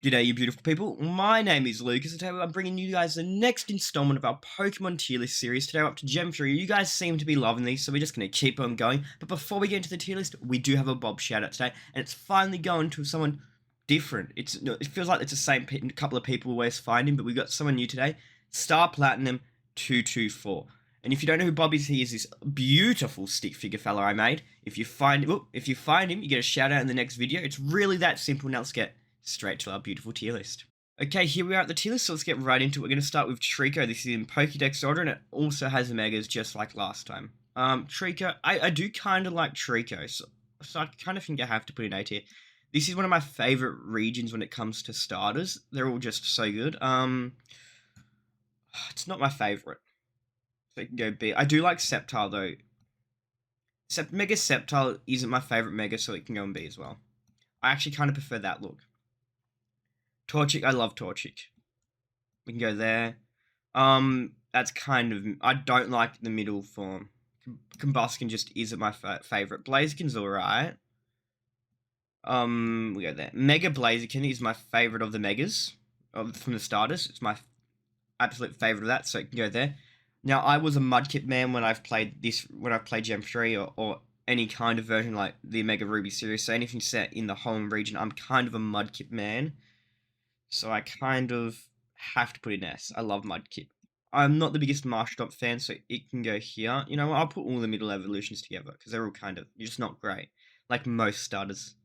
G'day, you beautiful people. My name is Lucas, and today I'm bringing you guys the next installment of our Pokemon tier list series. Today we're up to Gem 3. You guys seem to be loving these, so we're just going to keep on going. But before we get into the tier list, we do have a Bob shout-out today, and it's finally going to someone different. It feels like it's the same couple of people always find him, but we got someone new today. Star Platinum 224. And if you don't know who Bob is, he is this beautiful stick figure fella I made. If you find him, you get a shout-out in the next video. It's really that simple. Now let's get straight to our beautiful tier list. Okay, here we are at the tier list, so let's get right into it. We're going to start with Trico. This is in Pokédex order, and it also has Megas just like last time. Trico, I do kind of like Trico, so I kind of think I have to put in A tier. This is one of my favorite regions when it comes to starters. They're all just so good. It's not my favorite, so it can go B. I do like Sceptile, though. Mega Sceptile isn't my favorite Mega, so it can go in B as well. I actually kind of prefer that look. Torchic, I love Torchic. We can go there. That's kind of... I don't like the middle form. Combuskin just isn't my favorite. Blaziken's alright. We go there. Mega Blaziken is my favorite of the Megas. From the starters. It's my absolute favorite of that, so it can go there. Now, I was a Mudkip man when I've played Gem 3 or any kind of version like the Mega Ruby series. So anything set in the home region, I'm kind of a Mudkip man. So I kind of have to put in S. I love Mudkip. I'm not the biggest Marshtomp fan, so it can go here. You know what, I'll put all the middle evolutions together, because they're all kind of just not great. Like most starters.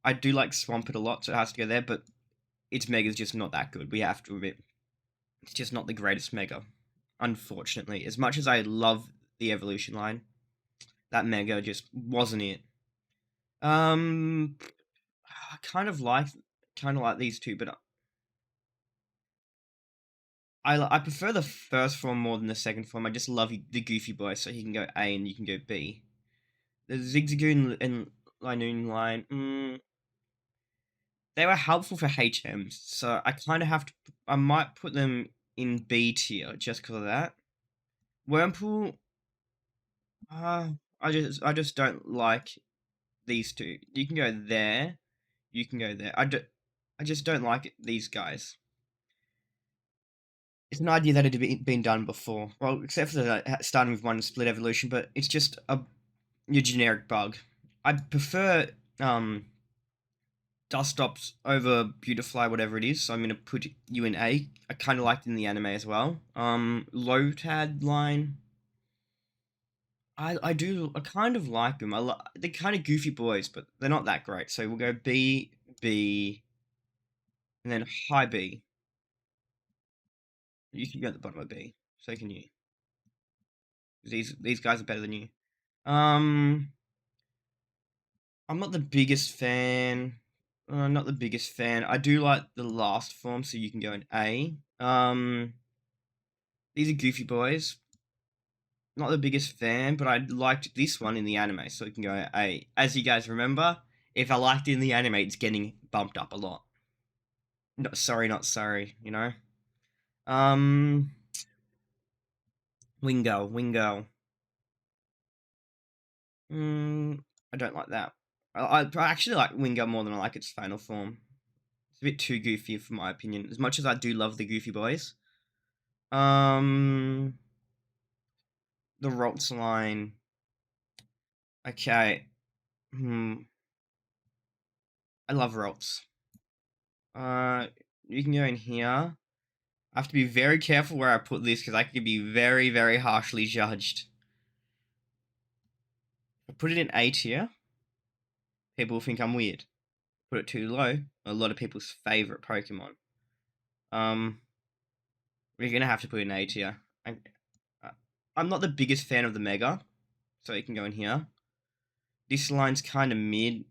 I do like Swampert a lot, so it has to go there, but its Mega's just not that good, we have to admit. It's just not the greatest Mega, unfortunately. As much as I love the evolution line, that Mega just wasn't it. I kind of like these two, but I prefer the first form more than the second form. I just love the Goofy Boy, so he can go A and you can go B. The Zigzagoon and Linoon line, they were helpful for HMs, so I kind of have to. I might put them in B tier just because of that. Wurmple, I just don't like these two. You can go there, you can go there. I just don't like these guys. It's an idea that had been done before. Well, except for starting with one split evolution, but it's just your generic bug. I prefer Dustops over Beautifly, whatever it is, so I'm going to put you in A. I kind of liked it in the anime as well. Lotad line. I kind of like them. They're kind of goofy boys, but they're not that great. So we'll go B, B, and then high B. You can go at the bottom of B. So can you. These guys are better than you. I'm not the biggest fan. Not the biggest fan. I do like the last form, so you can go in A. These are goofy boys. Not the biggest fan, but I liked this one in the anime, so it can go A. As you guys remember, if I liked it in the anime, it's getting bumped up a lot. Not sorry, you know? Wingull. I don't like that. I actually like Wingull more than I like its final form. It's a bit too goofy for my opinion, as much as I do love the goofy boys. The Rocks line. Okay. I love Rocks. You can go in here. I have to be very careful where I put this, because I could be very, very harshly judged. If I put it in A tier, people will think I'm weird. Put it too low, a lot of people's favorite Pokemon. We're gonna have to put it in A tier. I'm not the biggest fan of the Mega, so it can go in here. This line's kind of mid.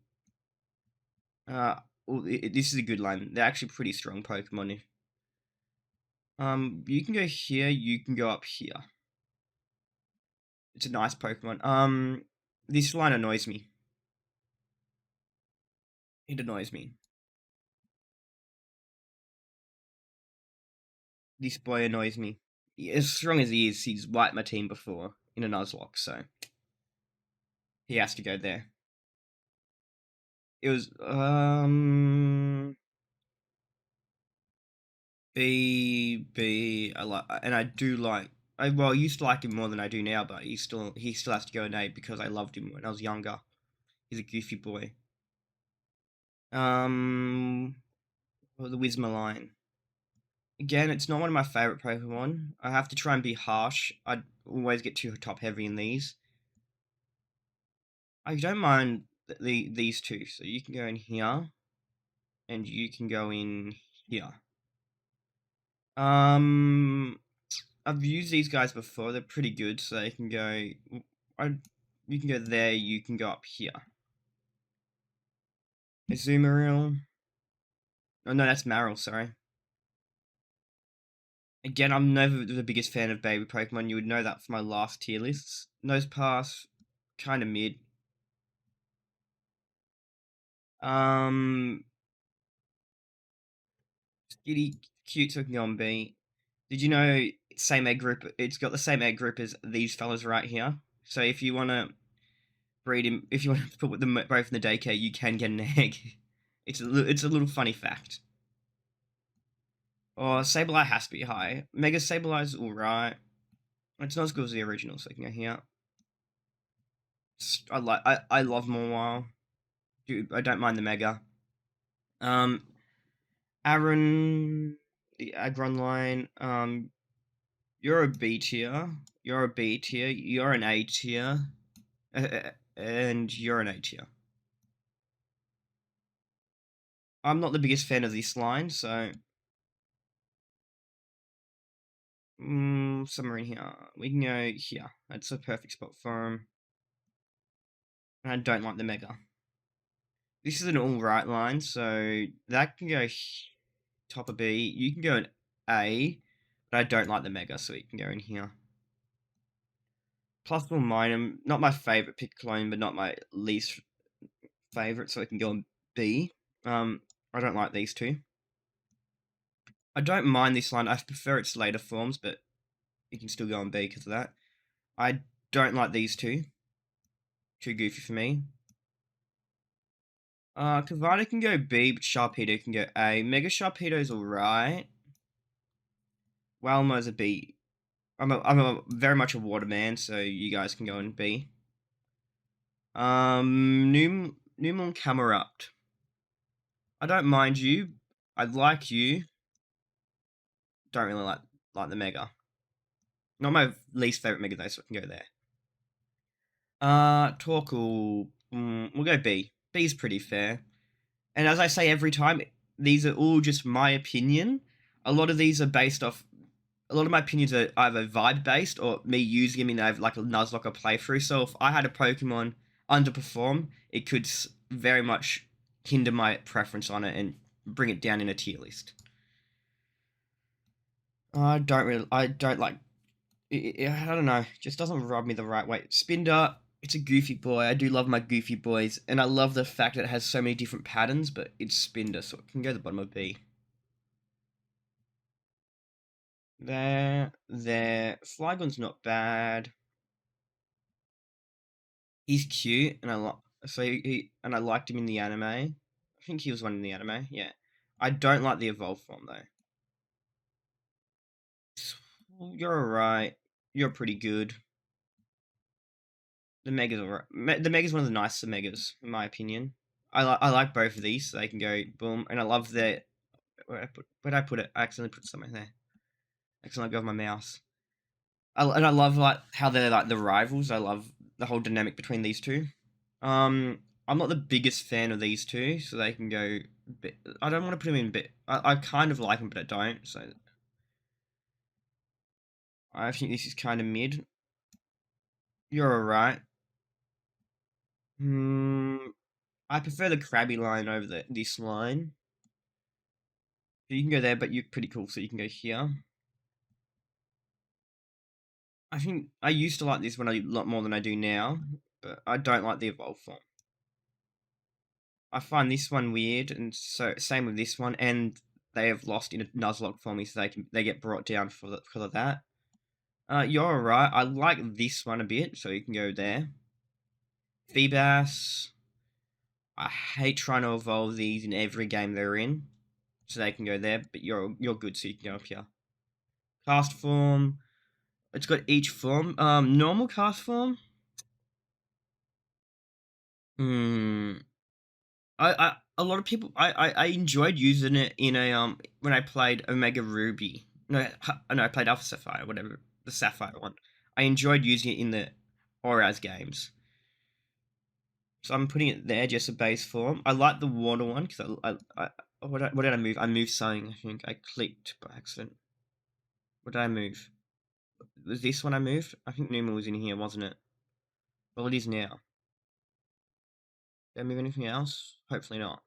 This is a good line. They're actually pretty strong Pokemon. You can go here. You can go up here. It's a nice Pokemon. This line annoys me. It annoys me. This boy annoys me. As strong as he is, he's wiped my team before in a Nuzlocke, so he has to go there. It was B. I like, and I do like. I used to like him more than I do now, but he still has to go an A because I loved him when I was younger. He's a goofy boy. Well, the Whismaline. Again, it's not one of my favorite Pokemon. I have to try and be harsh. I always get too top heavy in these. I don't mind these two, so you can go in here, and you can go in here. I've used these guys before. They're pretty good, so they can go. You can go there. You can go up here. Azumarill. Oh no, that's Marill. Sorry. Again, I'm never the biggest fan of baby Pokemon. You would know that from my last tier lists. Nosepass, kind of mid. Um, Skitty, cute, so it can go on B. Did you know same egg group? It's got the same egg group as these fellas right here. So if you want to breed him, if you want to put them both in the daycare, you can get an egg. It's a little funny fact. Oh, Sableye has to be high. Mega Sableye's alright. It's not as good as the original, so I can go here. I love Mawile. Dude, I don't mind the Mega. Aaron, the Agron line. You're a B tier. You're a B tier. You're an A tier. And you're an A tier. I'm not the biggest fan of this line, so somewhere in here. We can go here. That's a perfect spot for him. And I don't like the Mega. This is an alright line, so that can go top of B. You can go an A, but I don't like the Mega, so it can go in here. Plus or minus, not my favorite pick clone, but not my least favorite, so it can go on B. I don't like these two. I don't mind this line. I prefer its later forms, but it can still go on B because of that. I don't like these two. Too goofy for me. Kavada can go B, but Sharpedo can go A. Mega Sharpedo's alright. Walmo's a B. I'm very much a water man, so you guys can go in B. Numel Camerupt. I don't mind you. I like you. Don't really like the Mega. Not my least favorite Mega though, so I can go there. Torkoal. We'll go B. B's pretty fair. And as I say every time, these are all just my opinion. A lot of these are based off. A lot of my opinions are either vibe based or me using them in like a Nuzlocke playthrough. So if I had a Pokemon underperform, it could very much hinder my preference on it and bring it down in a tier list. I don't like. I don't know. It just doesn't rub me the right way. Spinder, it's a goofy boy. I do love my goofy boys, and I love the fact that it has so many different patterns. But it's Spinder, so it can go to the bottom of B. There. Flygon's not bad. He's cute, and I liked him in the anime. I think he was one in the anime. Yeah. I don't like the evolved form though. You're alright. You're pretty good. The Mega's alright. The Mega's one of the nicer Megas, in my opinion. I like both of these, so they can go boom. And I love their where'd I put it? I accidentally put something there. I accidentally got my mouse. And I love like how they're like the rivals. I love the whole dynamic between these two. I'm not the biggest fan of these two, so they can go. I don't want to put them in bit. I kind of like them, but I don't. So I think this is kind of mid. You're alright. I prefer the Krabby line over this line. So you can go there, but you're pretty cool, so you can go here. I think I used to like this one a lot more than I do now, but I don't like the evolved form. I find this one weird, and so same with this one, and they have lost in a Nuzlocke for me, so they get brought down because of that. You're alright. I like this one a bit, so you can go there. Feebas. I hate trying to evolve these in every game they're in. so they can go there. But you're good, so you can go up here. Cast form. It's got each form. Normal cast form. Hmm. I a lot of people I enjoyed using it in a when I played Omega Ruby. No, I played Alpha Sapphire, whatever the Sapphire one. I enjoyed using it in the Auraz games. So I'm putting it there, just a base form. I like the water one because what did I move? I moved something. I think I clicked by accident. What did I move? Was this one I moved? I think Numa was in here, wasn't it? Well, it is now. Did I move anything else? Hopefully not.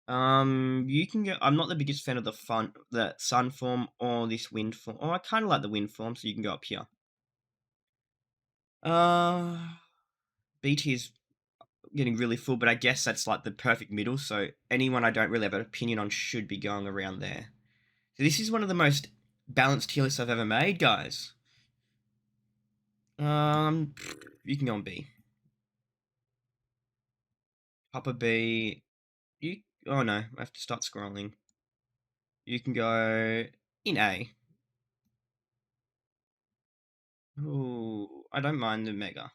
You can go. I'm not the biggest fan of the sun form or this wind form. Oh, I kind of like the wind form, so you can go up here. Uh, BT is getting really full, but I guess that's like the perfect middle. So anyone I don't really have an opinion on should be going around there. So this is one of the most balanced tier lists I've ever made, guys. Um, you can go on B. Papa B. You. Oh no, I have to start scrolling. You can go in A. Ooh, I don't mind the Mega.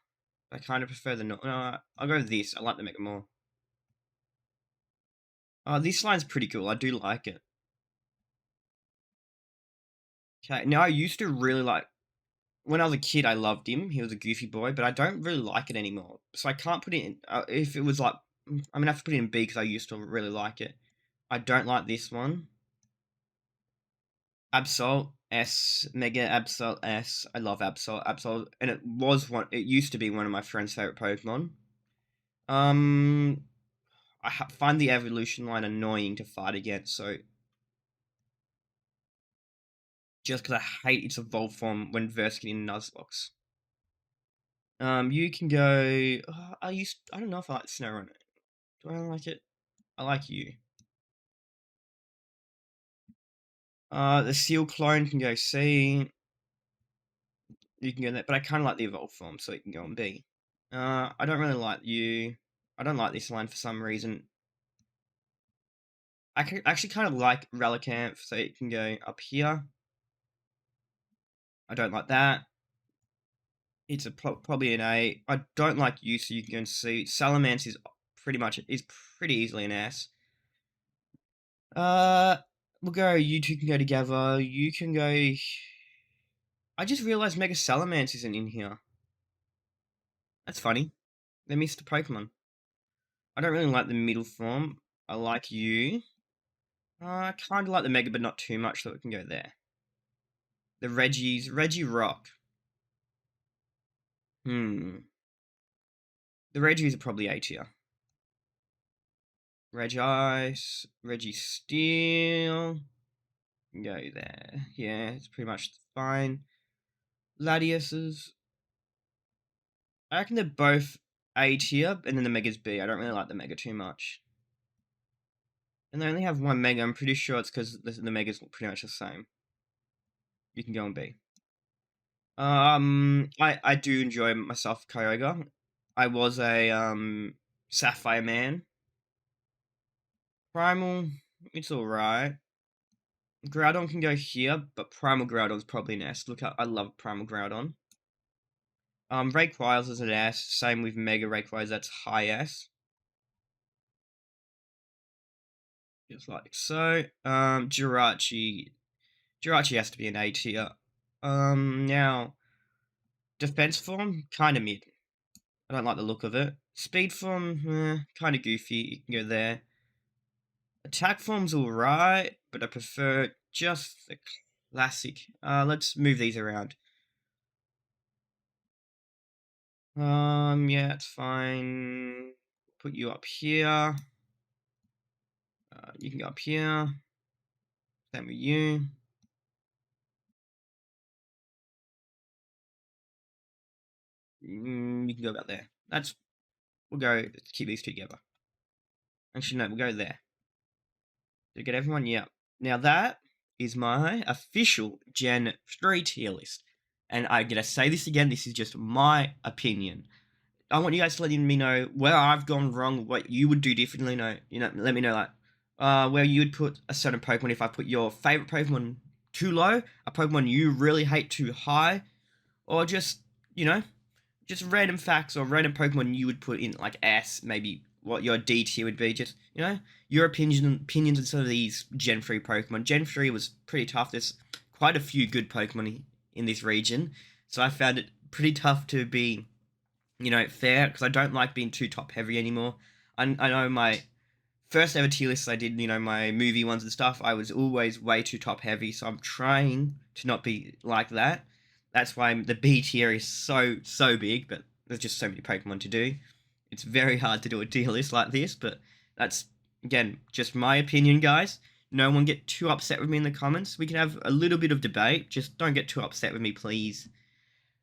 I kind of prefer the... No, I'll go with this. I like the Mega more. This line's pretty cool. I do like it. Okay, now I used to really like... When I was a kid, I loved him. He was a goofy boy, but I don't really like it anymore. So I can't put it in... if it was like... I mean, I have to put it in B because I used to really like it. I don't like this one. Absol S, Mega Absol S. I love Absol. Absol, and it was one... It used to be one of my friend's favorite Pokemon. I find the evolution line annoying to fight against, so just because I hate its evolved form when versing in Nuzlocke. You can go. I don't know if I like Snow. Do I like it? I like you. The Seal clone can go C. You can go there, but I kind of like the evolved form, so it can go on B. I don't really like you. I don't like this line for some reason. I actually kind of like Relicanth, so it can go up here. I don't like that. It's probably an A. I don't like you, so you can see Salamence is pretty easily an S. Uh, we'll go. You two can go together. You can go. I just realized Mega Salamence isn't in here. That's funny. They missed a Pokemon. I don't really like the middle form. I like you. I kind of like the Mega, but not too much, so it can go there. The Regirock. The Regis are probably A tier. Regice, Registeel. Go there. Yeah, it's pretty much fine. Latias's. I reckon they're both A tier, and then the Mega's B. I don't really like the Mega too much. And they only have one Mega. I'm pretty sure it's because the Megas look pretty much the same. You can go on B. I do enjoy myself Kyogre. I was a Sapphire man. Primal, it's alright. Groudon can go here, but Primal Groudon's probably an S. Look, I love Primal Groudon. Rayquaza is an S. Same with Mega Rayquaza, that's high S. Just like so. Jirachi. Jirachi has to be an A tier. Now, defense form, kind of mid. I don't like the look of it. Speed form, kind of goofy. You can go there. Attack form's alright, but I prefer just the classic. Let's move these around. Yeah, it's fine. Put you up here. You can go up here. Same with you. You can go about there. We'll go, keep these two together. Actually, no, we'll go there. To get everyone, yeah. Now that is my official Gen 3 tier list. And I'm going to say this again, this is just my opinion. I want you guys to let me know where I've gone wrong, what you would do differently. Let me know, like, where you would put a certain Pokemon. If I put your favorite Pokemon too low, a Pokemon you really hate too high, or just, you know, just random facts or random Pokemon you would put in like S, maybe what your D tier would be. Just, your opinions on some of these Gen 3 Pokemon. Gen 3 was pretty tough. There's quite a few good Pokemon in this region, so I found it pretty tough to be, fair, because I don't like being too top heavy anymore. I know my first ever tier lists I did, my movie ones and stuff, I was always way too top heavy, so I'm trying to not be like that. That's why the B tier is so big, but there's just so many Pokemon to do. It's very hard to do a tier list like this, but that's, again, just my opinion, guys. No one get too upset with me in the comments. We can have a little bit of debate, just don't get too upset with me, please.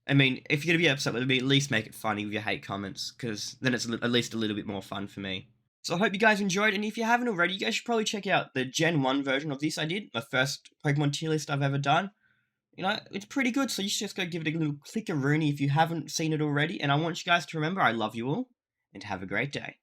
I mean, if you're going to be upset with me, at least make it funny with your hate comments, because then it's at least a little bit more fun for me. So I hope you guys enjoyed, and if you haven't already, you guys should probably check out the Gen 1 version of this I did, my first Pokemon tier list I've ever done. It's pretty good, so you should just go give it a little click-a-rooney if you haven't seen it already, and I want you guys to remember I love you all, and have a great day.